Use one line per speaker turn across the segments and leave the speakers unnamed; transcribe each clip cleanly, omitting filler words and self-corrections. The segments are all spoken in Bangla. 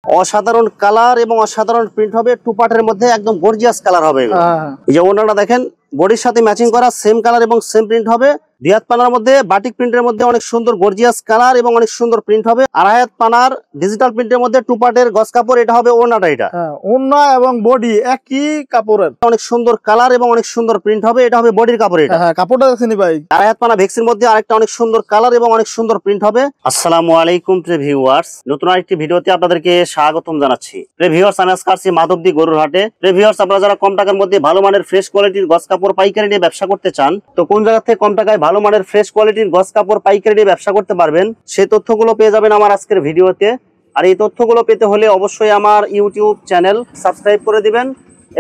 অসাধারণ কালার এবং অসাধারণ প্রিন্ট হবে, টু পার্টের মধ্যে একদম গর্জিয়াস কালার হবে। এই যে ওনাটা দেখেন, বডির সাথে ম্যাচিং করা, সেম কালার এবং সেম প্রিন্ট হবে। 2 হাত পানার মধ্যে বাটিক প্রিন্টের মধ্যে অনেক সুন্দর গর্জিয়াস কালার এবং অনেক সুন্দর প্রিন্ট হবে। 2.5 হাত পানার ডিজিটাল প্রিন্টের মধ্যে টু পার্টের গজ কাপড়, এটা হবে ওনাটা। এটা
ওনা এবং বডি একই কাপড়ের,
অনেক সুন্দর কালার এবং অনেক সুন্দর প্রিন্ট হবে। এটা হবে বডির কাপড়। এটা
কাপড়টা দেখেনি ভাই।
2.5 হাত পানা ভেক্সির মধ্যে আরেকটা অনেক সুন্দর কালার এবং অনেক সুন্দর প্রিন্ট হবে। আসসালামু আলাইকুম প্রিয় ভিউয়ার্স, নতুন আরেকটি ভিডিওতে আপনাদেরকে স্বাগতম জানাচ্ছি। প্রিয় ভিউয়ার্স, আমি আজকে আসছি মাধবদী গরুর হাটে। প্রিয় ভিউয়ার্স, আপনারা যারা কম টাকার মধ্যে ভালো মানের ফ্রেশ কোয়ালিটির গজ কাপড় পাইকারি নিয়ে ব্যবসা করতে চান, তো কোন জায়গা থেকে কম টাকায় ভালো মানের ফ্রেশ কোয়ালিটির গজ কাপড় পাইকারি নিয়ে ব্যবসা করতে পারবেন, সেই তথ্যগুলো পেয়ে যাবেন আমার আজকের ভিডিওতে। আর এই তথ্যগুলো পেতে হলে অবশ্যই আমার ইউটিউব চ্যানেল সাবস্ক্রাইব করে দিবেন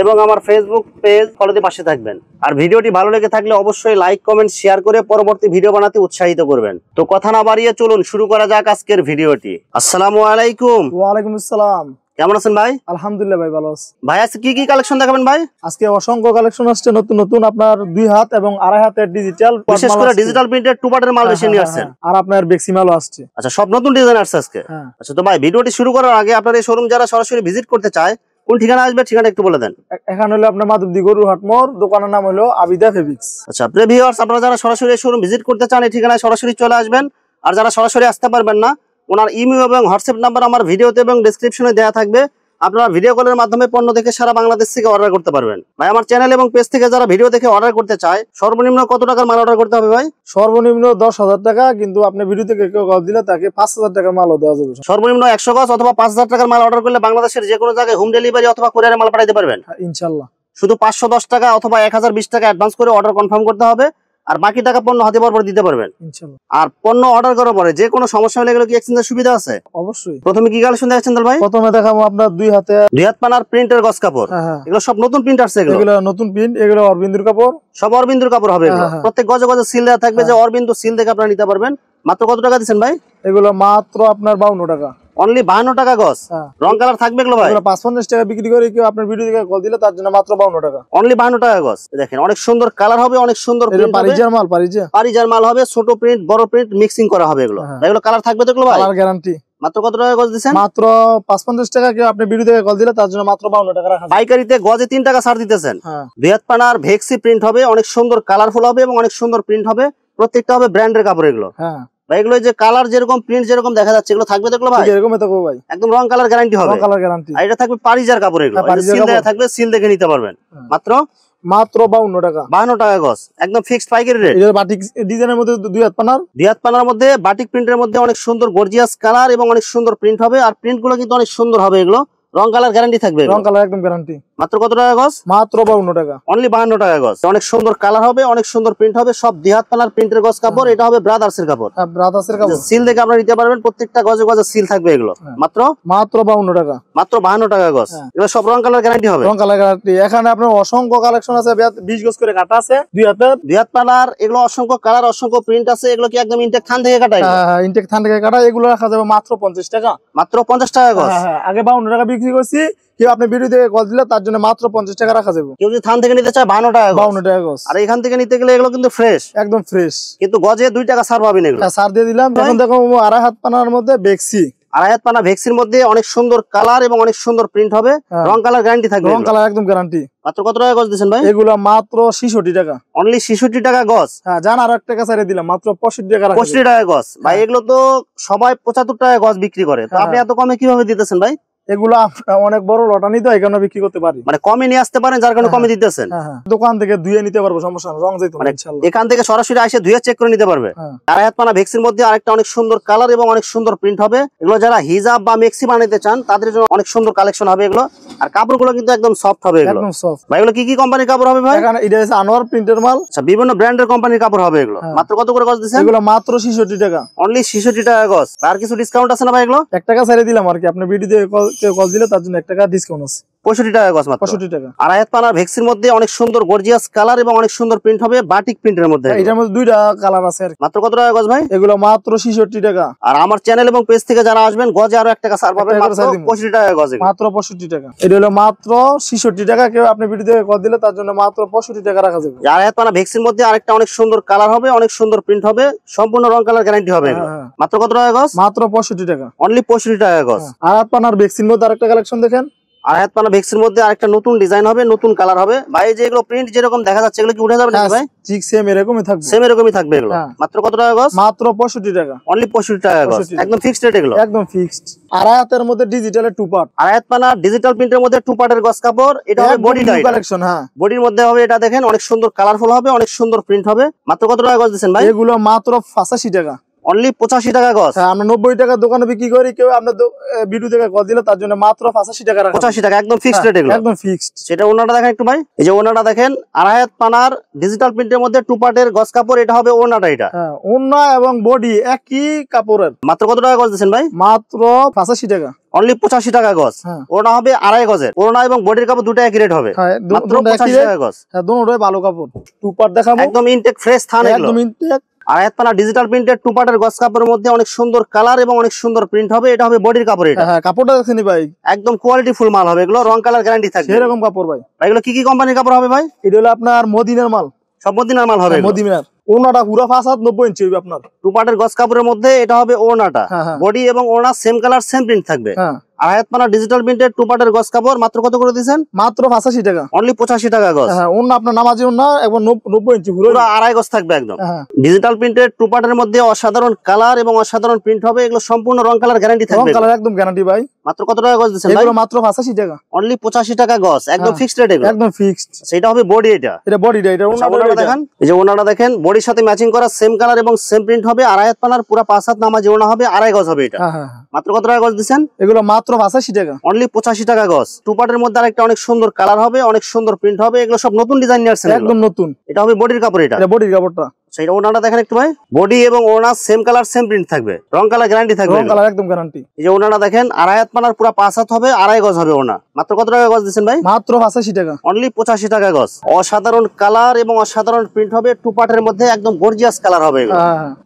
এবং আমার ফেসবুক পেজ ফলোতে পাশে থাকবেন। আর ভিডিওটি ভালো লেগে থাকলে অবশ্যই লাইক কমেন্ট শেয়ার করে পরবর্তী ভিডিও বানাতে উৎসাহিত করবেন। তো কথা না বাড়িয়ে চলুন শুরু করা যাক আজকের ভিডিওটি। আসসালামু আলাইকুম।
ওয়ালাইকুম আসসালাম।
কেমন আছেন ভাই?
আলহামদুলিল্লাহ ভাই, ভালো আছি
ভাই। আজকে কি কি কালেকশন দেখাবেন ভাই?
আজকে অসংখ্য কালেকশন আসছে নতুন নতুন, আপনার 2 হাত এবং 2.5 হাতের ডিজিটাল,
বিশেষ করে ডিজিটাল প্রিন্টের টু পার্টের মাল বেশি নিয়ে আসছেন।
আর আপনার বেক্সি মালও আসছে।
আচ্ছা, সব নতুন ডিজাইন আসছে আজকে। আচ্ছা, তো ভাই ভিডিওটি শুরু করার আগে আপনার এই শোরুম যারা সরাসরি ভিজিট করতে চায়, কোন ঠিকানা আসবে ঠিকানা একটু বলে দেন।
এখানে হলো আপনার মাধবদী গরুর হাট মোড়, দোকানের নাম হলো আবিদা ফেব্রিক্স।
আচ্ছা প্রিয় ভিউয়ার্স, আপনারা যারা সরাসরি এই শোরুম ভিজিট করতে চান এই ঠিকানায় সরাসরি চলে আসবেন। আর যারা সরাসরি আসতে পারবেন না, ওনার ইমেল এবং হোয়াটসঅ্যাপ নাম্বার আমার ভিডিওতে এবং ডেসক্রিপশনে দেওয়া থাকবে। আপনারা ভিডিও কলের মাধ্যমে পণ্য দেখে সারা বাংলাদেশ থেকে অর্ডার করতে পারবেন। ভাই, আমার চ্যানেল এবং পেজ থেকে যারা ভিডিও দেখে অর্ডার করতে চায়, সর্বনিম্ন কত টাকার মাল অর্ডার করতে হবে ভাই?
সর্বনিম্ন 10,000 টাকা, কিন্তু আপনি ভিডিও থেকে কেউ কল দিলে তাকে 5,000 টাকার মালও দেওয়া যাবে।
সর্বনিম্ন 100 গজ অথবা 5,000 টাকার মাল অর্ডার করলে বাংলাদেশের যে কোনো জায়গায় হোম ডেলিভারি অথবা কুরিয়ারে মাল পাঠাতে পারবেন
ইনশাআল্লাহ।
শুধু 510 টাকা অথবা 1020 টাকা অ্যাডভান্স করে অর্ডার কনফার্ম করতে হবে, আর বাকি টাকা পণ্য হাতে পাওয়ার পর দিতে পারবেন
ইনশাআল্লাহ।
আর পণ্য অর্ডার করার পরে যে কোনো সমস্যা হলে গেলে কি এক্সচেঞ্জের সুবিধা আছে?
অবশ্যই।
প্রথমে কি কালেকশন দেখাচ্ছেন ভাই?
প্রথমে দেখাবো আপনার 2 হাত
পানার প্রিন্টের গজ কাপড়। এগুলো সব নতুন প্রিন্ট আসছে।
এগুলো নতুন প্রিন্ট, এগুলো অরবিন্দুর কাপড়,
সব অরবিন্দুর কাপড় হবে। এগুলো প্রত্যেক গজে গজে সিল দেওয়া থাকবে, যে অরবিন্দু সিল দেখে আপনারা নিতে পারবেন। মাত্র কত টাকা দিচ্ছেন ভাই?
এগুলো মাত্র আপনার 52 টাকা।
অনলি 52 টাকা গজ। রং কালার থাকবে এগুলো ভাই?
550 টাকা বিক্রি করে, কেউ আপনার ভিডিও থেকে কল দিলে তার জন্য মাত্র 52 টাকা।
অনলি 52 টাকা গজ। দেখেন অনেক সুন্দর কালার হবে, অনেক সুন্দর প্রিন্ট হবে। পারিজার মাল হবে, ছোট প্রিন্ট বড় প্রিন্ট মিক্সিং করা হবে। এগুলো এগুলো কালার থাকবে তো এগুলো ভাই? Colour guarantee. মাত্র কত টাকা গজ দিচ্ছেন?
মাত্র 550 টাকা। কেউ আপনি ভিডিও থেকে কল দিলে তার জন্য মাত্র 52 টাকা রাখা।
পাইকারিতে গজে 3 টাকা ছাড় দিতেছেন। 2 হাত পানার ভেক্সি প্রিন্ট হবে, অনেক সুন্দর কালারফুল হবে এবং অনেক সুন্দর প্রিন্ট হবে। প্রত্যেকটা হবে ব্র্যান্ডের কাপড়। এগুলো ভাই, এগুলো যে কালার যেরকম প্রিন্ট যেরকম দেখা যাচ্ছে এগুলো থাকবে দেখলো ভাই?
এরকমই থাকবে ভাই,
একদম রং কালার গ্যারান্টি হবে।
রং কালার গ্যারান্টি।
আর এটা থাকবে পারিজার কাপড়। এগুলো সিল দেয়া থাকবে, সিল দেখে নিতে পারবেন। মাত্র
52 টাকা।
52 টাকা গজ, একদম ফিক্সড পাইকারি রেট।
এটা বাটিক ডিজাইনের মধ্যে 2 হাত পানার।
2 হাত পানার মধ্যে বাটিক প্রিন্টের মধ্যে অনেক সুন্দর গর্জিয়াস কালার এবং অনেক সুন্দর প্রিন্ট হবে। আর প্রিন্ট গুলো কিন্তু অনেক সুন্দর হবে। এগুলো রং কালার গ্যারান্টি থাকবে।
রং কালার একদম গ্যারান্টি।
মাত্র কত টাকা গজ?
মাত্র 52 টাকা।
অনলি 52 টাকা গজ। অনেক সুন্দর কালার হবে, অনেক সুন্দর প্রিন্ট হবে। সব 2 হাত পানার প্রিন্টের গজ কাপড়। এটা হবে ব্রাদার্সের কাপড়।
ব্রাদার্সের কাপড়,
সিল দেখে আপনারা নিতে পারবেন। প্রত্যেকটা গজে গজে সিল থাকবে। এগুলো মাত্র
52 টাকা।
মাত্র 52 টাকা গজ। এগুলো সব রং কালার গ্যারান্টি হবে।
রং কালার গ্যারান্টি। এখানে আপনার অসংখ্য কালেকশন আছে। 20 গজ করে কাটা আছে 2
হাত পানার। এগুলো অসংখ্য কালার, অসংখ্য প্রিন্ট আছে। এগুলো কি একদম ইনটেক থান থেকে কাটা?
হ্যাঁ, ইনটেক থান থেকে কাটা। এগুলো রাখা যাবে মাত্র 50 টাকা।
মাত্র 50 টাকা গজ।
আগে 52 টাকা বিক্রি করছি। কেউ আপনি ভিডিও থেকে কল দিলে তার জন্য মাত্র 50 টাকা রাখা যাবে।
কেউ যদি থান থেকে নিতে চায় 52 টাকা।
52 টাকা গজ।
আর এখান থেকে নিতে গেলে এগুলো কিন্তু ফ্রেশ,
একদম ফ্রেশ,
কিন্তু গজে 2 টাকা ছাড় পাবেন। এগুলো
ছাড় দিয়ে দিলাম। এখন দেখো 2.5 হাত পানার মধ্যে বেক্সি।
2.5 হাত পানা ভেক্সির মধ্যে অনেক সুন্দর কালার এবং অনেক সুন্দর প্রিন্ট হবে। রং কালার গ্যারান্টি থাকবে।
রং কালার একদম গ্যারান্টি।
মাত্র কত টাকা গজ দিচ্ছেন ভাই?
এগুলো মাত্র 66 টাকা।
অনলি 66 টাকা গজ।
হ্যাঁ, জান আর 1 টাকা ছাড়ে দিলাম, মাত্র 65 টাকা।
65 টাকা গজ ভাই। এগুলো তো সবাই 75 টাকা গজ বিক্রি করে, তো আপনি এত কমে কিভাবে দিতেছেন ভাই?
এগুলো অনেক বড় লটানি, তো এখানে বিক্রি করতে পারি।
মানে কমে নিয়ে আসতে পারেন, যার কারণে কমে দিতেছেন।
দোকান থেকে ধুয়ে নিতে পারবো, সমস্যা নেই। রং যাইতো না ইনশাআল্লাহ।
এখান থেকে সরাসরি এসে ধুয়ে চেক করে নিতে পারবে। 2.5 হাত পানা ভেক্সির মধ্যে আরেকটা অনেক সুন্দর কালার এবং অনেক সুন্দর প্রিন্ট হবে। এগুলো যারা হিজাব বা মেক্সি বানাইতে চান তাদের জন্য অনেক সুন্দর কালেকশন হবে এগুলো। আর কাপড়গুলো কিন্তু একদম সফট হবে। এগুলো
একদম সফট
ভাই। এগুলো কি কি কোম্পানির কাপড় হবে ভাই?
এখানে এটা হচ্ছে আনোয়ার প্রিন্টের মাল।
আচ্ছা, বিভিন্ন ব্র্যান্ডের কোম্পানির কাপড় হবে এগুলো। মাত্র কত করে গজ দিচ্ছেন?
এগুলো মাত্র 66 টাকা।
অনলি 66 টাকা গজ। আর কিছু ডিসকাউন্ট আছে না ভাই? এগুলো
1 টাকা ছাড়ে দিলাম আর কি। আপনি ভিডিও দিয়ে কল দিলে তার জন্য 1 টাকা ডিসকাউন্ট আছে।
65 টাকা গজ মাত্র।
65 টাকা।
আড়াই হাত পানার ভেক্সির মধ্যে অনেক সুন্দর গর্জিয়াস কালার এবং অনেক সুন্দর প্রিন্ট হবে, বাটিক প্রিন্টের মধ্যে।
এটার মধ্যে দুইটা কালার আছে আর কি।
মাত্র কত টাকা গজ ভাই?
এগুলো মাত্র 66 টাকা।
আর আমার চ্যানেল এবং পেজ থেকে যারা আসবেন গজে আরো 1 টাকা ছাড় পাবেন, মাত্র 65 টাকা গজ।
মাত্র 65 টাকা। এটা হলো মাত্র 66 টাকা। কেউ আপনি ভিডিওতে কল দিলে তার জন্য মাত্র 65 টাকা রাখা যাবে।
আড়াই হাত পানা ভেক্সির মধ্যে আরেকটা অনেক সুন্দর কালার হবে, অনেক সুন্দর প্রিন্ট হবে, সম্পূর্ণ রং কালার গ্যারান্টি হবে। মাত্র কত টাকা গজ?
মাত্র 65 টাকা।
অনলি 65 টাকা গজ।
আর হাত পানার ভেক্সির মধ্যে আরেকটা কালেকশন দেখেন।
আড়াই হাত পানা ভেক্সির মধ্যে আরেকটা নতুন ডিজাইন হবে, নতুন কালার হবে ভাই। যেগুলো প্রিন্ট যেরকম দেখা যাচ্ছে এগুলো কি উঠে যাবে নাকি ভাই?
ঠিক সেম এরকমই থাকবে।
সেম এরকমই থাকবে এগুলো। মাত্র কত টাকা গজ?
মাত্র 65 টাকা।
অনলি 65 টাকা গজ, একদম ফিক্সড রেট এগুলো।
একদম ফিক্সড। আড়াই হাতের মধ্যে ডিজিটালের টু পার্ট।
আড়াই হাত পানা ডিজিটাল প্রিন্টের মধ্যে 2 পার্টের গজ কাপড়। এটা হবে বডি
কালেকশন। হ্যাঁ,
বডির মধ্যে হবে, এটা দেখেন অনেক সুন্দর কালারফুল হবে, অনেক সুন্দর প্রিন্ট হবে। মাত্র কত টাকা গজ দিচ্ছেন ভাই?
এগুলো মাত্র 85 টাকা।
অনলি 85 টাকা গজ।
হ্যাঁ, আমরা 90 টাকা দোকানে বিক্রি করি। কেউ আপনার ভিডিও থেকে কল দিলে তার জন্য মাত্র 85 টাকা রাখা।
85 টাকা একদম ফিক্সড রেট এগুলো।
একদম ফিক্সড।
সেটা ওনাটা দেখেন একটু ভাই। এই যে ওনাটা দেখেন আড়াই হাত পানার ডিজিটাল প্রিন্টের মধ্যে 2 পার্টের গজ কাপড়। এটা হবে ওনাটা। এটা
হ্যাঁ, ওড়না এবং বডি একই কাপড়ের।
মাত্র কত টাকা গজ দিচ্ছেন ভাই?
মাত্র 85 টাকা।
অনলি 85 টাকা গজ। ওড়না হবে আড়াই গজের। ওড়না এবং বডির কাপড় দুটো একই রেট হবে, মাত্র 85 টাকা গজ।
হ্যাঁ, দুটোই ভালো কাপড়। টু পার্ট দেখাবো,
একদম ইনটেক ফ্রেশ থান এগুলো।
একদম ইনটেক।
আড়াই হাত পানা ডিজিটাল প্রিন্টের 2 পার্টের গজ কাপড়ের মধ্যে অনেক সুন্দর কালার এবং অনেক সুন্দর প্রিন্ট হবে। এটা হবে বডির কাপড়। এটা
হ্যাঁ, কাপড়টা দেখেনি ভাই,
একদম কোয়ালিটি ফুল মাল হবে এগুলো, রং কালার গ্যারান্টি থাকবে।
এরকম কাপড় ভাই।
এগুলো কি কি কোম্পানির কাপড় হবে ভাই?
এটা হলো আপনার মদিনার মাল।
সব মদিনার মাল হবে।
মদিনার ওড়নাটা পুরো 90 ইঞ্চি হবে আপনার।
2 পার্টের গজ কাপড়ের মধ্যে এটা হবে ওড়নাটা। বডি এবং ওড়না সেম কালার সেম প্রিন্ট থাকবে। আড়াই হাত পানা ডিজিটাল প্রিন্টের 2 পার্টের গজ কাপড়। মাত্র কত করে দিয়েছেন?
মাত্র 85 টাকা।
অনলি 85 টাকা গজ।
হ্যাঁ, ওড়না আপনার নামাজি ওড়না এবং 90 ইঞ্চি পুরো
আড়াই গজ থাকবে একদম। ডিজিটাল প্রিন্টের 2 পার্টের মধ্যে অসাধারণ কালার এবং অসাধারণ প্রিন্ট হবে। এগুলো সম্পূর্ণ রং কালার গ্যারান্টি থাকবে।
রং কালার একদম গ্যারান্টি ভাই।
মাত্র কত টাকা গজ দিচ্ছেন ভাই?
এগুলো মাত্র 85 টাকা।
অনলি 85 টাকা গজ, একদম ফিক্সড রেট এগুলো।
একদম ফিক্সড।
সেটা হবে বডি। এটা
বডিটা। এটা
ওড়নাটা দেখেন। এই যে ওড়নাটা দেখেন বডির সাথে ম্যাচিং করা সেম কালার এবং সেম প্রিন্ট হবে। আড়াই হাত পানার পুরো 5 হাত নামাজি ওড়না হবে, আড়াই গজ হবে এটা। মাত্র কত টাকা গজ দিচ্ছেন?
এগুলো মাত্র 85 টাকা।
অনলি 85 টাকা গজ। 2 পার্টের মধ্যে আরেকটা অনেক সুন্দর কালার হবে, অনেক সুন্দর প্রিন্ট হবে। এগুলো সব নতুন ডিজাইন নিয়ে আসছেন,
একদম নতুন।
এটা হবে বডির কাপড়। এটা
বডির কাপড়টা।
সেটা ওড়নাটা দেখেন একটু ভাই। বডি এবং ওড়না সেম কালার সেম প্রিন্ট থাকবে, রং কালার গ্যারান্টি থাকবে।
রং কালার একদম গ্যারান্টি।
এই যে ওড়নাটা দেখেন আড়াই হাত পানার পুরো 5 হাত হবে, আড়াই গজ হবে ওড়না। মাত্র কত টাকা গজ দিচ্ছেন ভাই?
মাত্র 85 টাকা।
অনলি 85 টাকা গজ। অসাধারণ কালার এবং অসাধারণ প্রিন্ট হবে। 2 পার্টের মধ্যে একদম গর্জিয়াস কালার হবে এগুলো।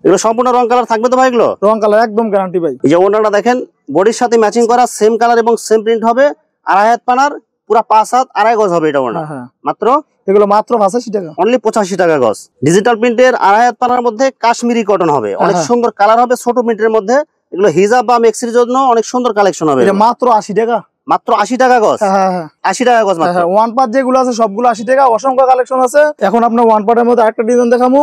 এগুলো সম্পূর্ণ রং কালার থাকবে তো ভাই? এগুলো
রং কালার একদম গ্যারান্টি ভাই।
এই যে ওড়নাটা দেখেন বডির সাথে ম্যাচিং করা সেম কালার এবং সেম প্রিন্ট হবে। আড়াই হাত পানার পুরা 5 হাত, আড়াই গজ হবে এটা ওড়না। মাত্র
এগুলো মাত্র 85 টাকা।
অনলি 85 টাকা গজ। ডিজিটাল প্রিন্টের আড়াই হাত পানার মধ্যে কাশ্মীরি কটন হবে, অনেক সুন্দর কালার হবে ছোট প্রিন্টের মধ্যে। এগুলো হিজাব বা মেক্সির জন্য অনেক সুন্দর কালেকশন হবে।
এটা মাত্র 80 টাকা।
মাত্র 80 টাকা গজ। 80 টাকা গজ মাত্র।
ওয়ান পার্ট যেগুলো আছে সবগুলো 80 টাকা। অসংখ্য কালেকশন আছে। এখন আপনার ওয়ান পার্টের মধ্যে আরেকটা ডিজাইন দেখাবো।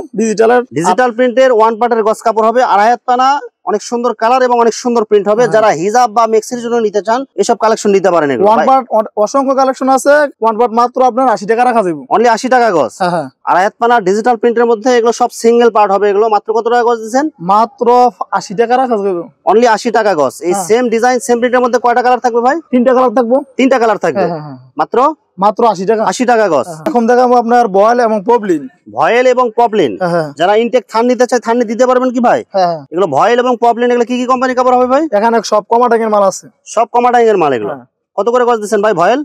ডিজিটাল
প্রিন্টের 1 পার্টের গজ কাপড় হবে, আড়াই হাত পানা, অনেক সুন্দর কালার এবং অনেক সুন্দর প্রিন্ট হবে। যারা হিজাব বা মেক্সির জন্য নিতে চান এসব কালেকশন নিতে পারেন।
ওয়ান পার্ট অসংখ্য কালেকশন আছে। ওয়ান পার্ট মাত্র আপনার 80 টাকা রাখা যাবে।
অনলি 80 টাকা গজ। আড়াই হাত পানা ডিজিটাল প্রিন্টের মধ্যে এগুলো সব সিঙ্গেল পার্ট হবে। এগুলো মাত্র কত টাকা গজ দিচ্ছেন?
মাত্র 80 টাকা রাখা যাবে।
অনলি 80 টাকা গজ। এই সেম ডিজাইন সেম প্রিন্টের মধ্যে কয়টা কালার থাকবে ভাই?
3টা কালার থাকবে।
3টা কালার থাকবে। মাত্র 80 টাকা। 80 টাকা গজ।
এখন দেখাবো আপনার ভয়েল এবং পপলিন।
ভয়েল এবং পপলিন। যারা ইনটেক থান নিতে চায় থান দিতে পারবেন কি ভাই? এগুলো ভয়েল এবং পপলিন, এগুলো কি কি কোম্পানির কাপড় হবে ভাই?
এখানে সব কমাটাং এর মাল আছে।
সব কমাটাং এর মাল। এগুলো কত করে গজ দিচ্ছেন ভাই? ভয়েল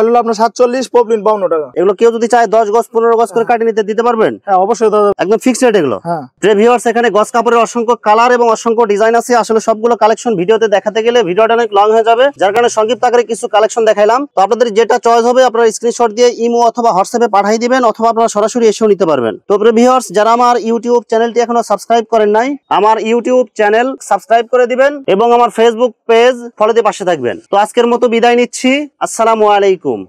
হলো আপনার 47, পপলিন 52 টাকা।
এগুলো কেউ যদি চায় 10 গজ 15 গজ করে কাটে নিতে দিতে পারবেন?
হ্যাঁ, অবশ্যই
একদম ফিক্সড রেট এগুলো। প্রিয় ভিউয়ার্স, এখানে গজ কাপড়ের অসংখ্য কালার এবং অসংখ্য ডিজাইন আছে। আসলে সবগুলো কালেকশন ভিডিওতে দেখাতে গেলে ভিডিওটা অনেক লং হয়ে যাবে, যার কারণে সংক্ষিপ্ত আকারে কিছু কালেকশন দেখাইলাম। তো আপনাদের যেটা চয়েস হবে আপনারা স্ক্রিনশট দিয়ে ইমো অথবা হোয়াটসঅ্যাপে পাঠিয়ে দিবেন, অথবা আপনারা সরাসরি এসেও নিতে পারবেন। তো প্রিয় ভিউয়ার্স, যারা আমার ইউটিউব চ্যানেলটি এখনো সাবস্ক্রাইব করেন নাই, আমার ইউটিউব চ্যানেল সাবস্ক্রাইব করে দিবেন এবং আমার ফেসবুক পেজ ফলো দিয়ে পাশে থাকবেন। তো আজকের মতো বিদায় নিচ্ছি। আসসালামু আলাইকুম।